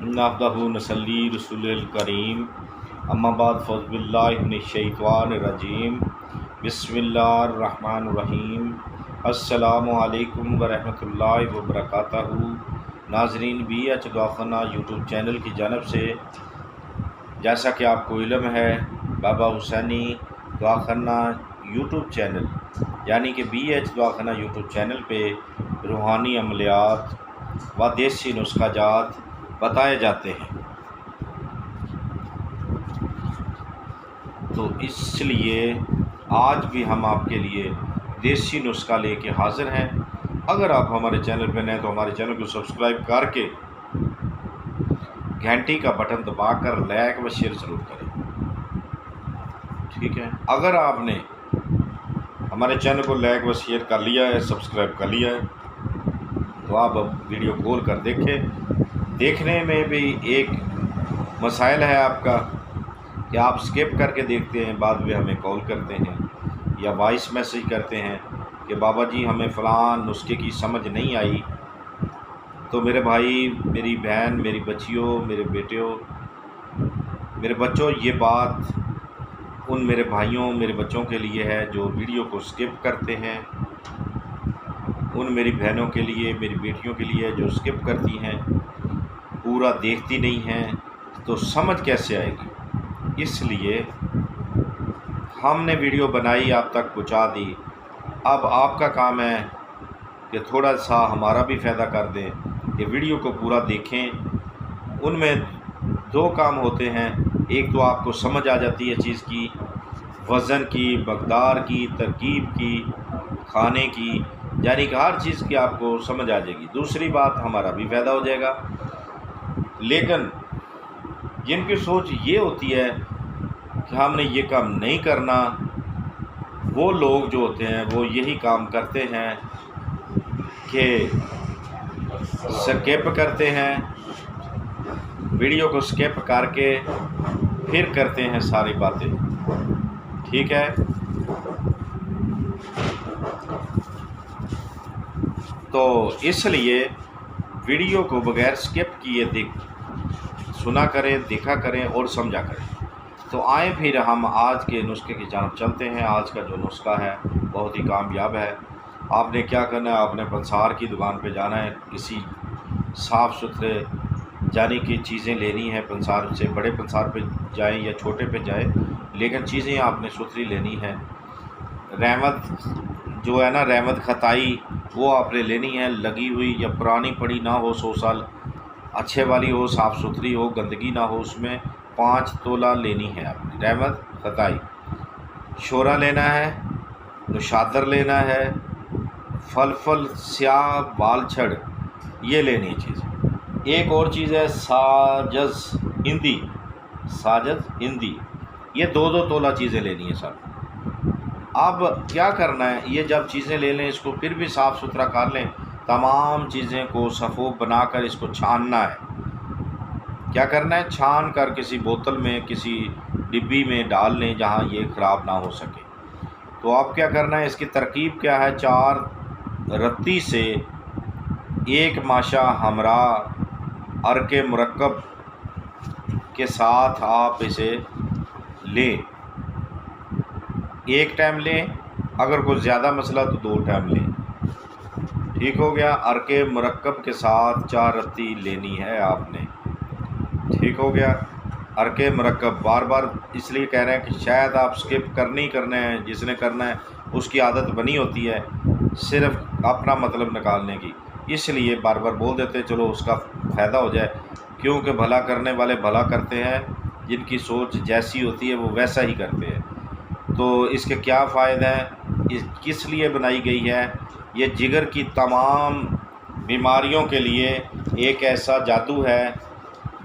नहमदहु नसल्ली रसूलिल करीम अम्माबाद फ़ौज़बिल्लाहिमिनश्शैतानिर्रजीम बिस्मिल्लाहिर्रहमानिर्रहीम अस्सलामु अलैकुम वरहमतुल्लाहि वबरकातहू। नाज़रीन, BH दवाख़ाना यूट्यूब चैनल की जानब से, जैसा कि आपको इल्म है, बाबा हुसैनी दवाख़ाना यूट्यूब चैनल यानी कि BH दवाख़ाना यूट्यूब चैनल पे रूहानी अमलियात व देसी नुस्ख़ाजात बताए जाते हैं। तो इसलिए आज भी हम आपके लिए देसी नुस्खा लेके हाज़िर हैं। अगर आप हमारे चैनल पर नए तो हमारे चैनल को सब्सक्राइब करके घंटी का बटन दबाकर लाइक व शेयर ज़रूर करें, ठीक है। अगर आपने हमारे चैनल को लाइक व शेयर कर लिया है, सब्सक्राइब कर लिया है, तो आप अब वीडियो खोल कर देखें। देखने में भी एक मसाइल है आपका कि आप स्किप करके देखते हैं, बाद में हमें कॉल करते हैं या वॉइस मैसेज करते हैं कि बाबा जी हमें फ़लाँ नुस्खे की समझ नहीं आई। तो मेरे भाई, मेरी बहन, मेरी बच्चियों, मेरे बेटियों, मेरे बच्चों, ये बात उन मेरे भाइयों, मेरे बच्चों के लिए है जो वीडियो को स्किप करते हैं, उन मेरी बहनों के लिए, मेरी बेटियों के लिए जो स्किप करती हैं, पूरा देखती नहीं हैं, तो समझ कैसे आएगी। इसलिए हमने वीडियो बनाई, आप तक पहुंचा दी। अब आपका काम है कि थोड़ा सा हमारा भी फ़ायदा कर दें, कि वीडियो को पूरा देखें। उनमें दो काम होते हैं, एक तो आपको समझ आ जाती है चीज़ की, वज़न की, मकदार की, तरकीब की, खाने की, यानी कि हर चीज़ की आपको समझ आ जाएगी। दूसरी बात, हमारा भी फ़ायदा हो जाएगा। लेकिन जिनकी सोच ये होती है कि हमने ये काम नहीं करना, वो लोग जो होते हैं वो यही काम करते हैं कि स्किप करते हैं, वीडियो को स्किप करके फिर करते हैं सारी बातें, ठीक है। तो इसलिए वीडियो को बगैर स्किप किए सुना करें, देखा करें और समझा करें। तो आए फिर हम आज के नुस्खे की जानब चलते हैं। आज का जो नुस्खा है बहुत ही कामयाब है। आपने क्या करना है, आपने पंसार की दुकान पे जाना है, किसी साफ़ सुथरे यानी कि चीज़ें लेनी है। पंसार से बड़े पंसार पे जाएं या छोटे पे जाएं, लेकिन चीज़ें आपने सुथरी लेनी है। रहमत जो है ना, रहमत खताई, वो आपने लेनी है, लगी हुई या पुरानी पड़ी ना हो, 100 साल, अच्छे वाली हो, साफ़ सुथरी हो, गंदगी ना हो उसमें। 5 तोला लेनी है आपने रहमत खताई। शोरा लेना है, नुशादर लेना है, फल स्याह बाल छड़, ये लेनी है चीज़। एक और चीज़ है साजस हिंदी, साजस हिंदी, ये 2-2 तोला चीज़ें लेनी है सब। अब क्या करना है, ये जब चीज़ें ले लें, इसको फिर भी साफ़ सुथरा कर लें। तमाम चीज़ें को सफ़ों बनाकर इसको छानना है। क्या करना है, छान कर किसी बोतल में, किसी डिब्बी में डाल लें जहाँ ये ख़राब ना हो सके। तो अब क्या करना है, इसकी तरकीब क्या है, 4 रत्ती से 1 माशा हमरा अरके मुरक्कब के साथ आप इसे लें। 1 टाइम लें, अगर कोई ज़्यादा मसला तो 2 टाइम लें, ठीक हो गया। अरके मुरक्कब के साथ 4 रत्ती लेनी है आपने, ठीक हो गया। अरके मुरक्कब बार बार इसलिए कह रहे हैं कि शायद आप स्किप करने ही करने हैं, जिसने करना है उसकी आदत बनी होती है सिर्फ अपना मतलब निकालने की, इसलिए बार बार बोल देते हैं, चलो उसका फ़ायदा हो जाए। क्योंकि भला करने वाले भला करते हैं, जिनकी सोच जैसी होती है वो वैसा ही करते हैं। तो इसके क्या फ़ायदे हैं, किस लिए बनाई गई है, ये जिगर की तमाम बीमारियों के लिए एक ऐसा जादू है,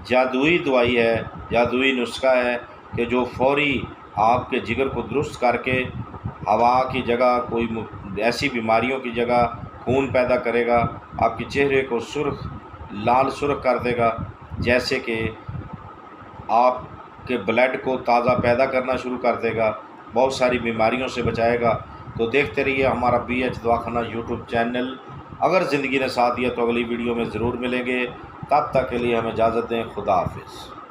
जादुई दवाई है, जादुई नुस्खा है कि जो फौरी आपके जिगर को दुरुस्त करके हवा की जगह, कोई ऐसी बीमारियों की जगह खून पैदा करेगा, आपके चेहरे को सुर्ख, लाल सुर्ख कर देगा, जैसे कि आपके ब्लड को ताज़ा पैदा करना शुरू कर देगा, बहुत सारी बीमारियों से बचाएगा। तो देखते रहिए हमारा BH दवाख़ाना यूट्यूब चैनल अगर ज़िंदगी ने साथ दिया तो अगली वीडियो में ज़रूर मिलेंगे। तब तक के लिए हमें इजाज़त दें। खुदा हाफिज़।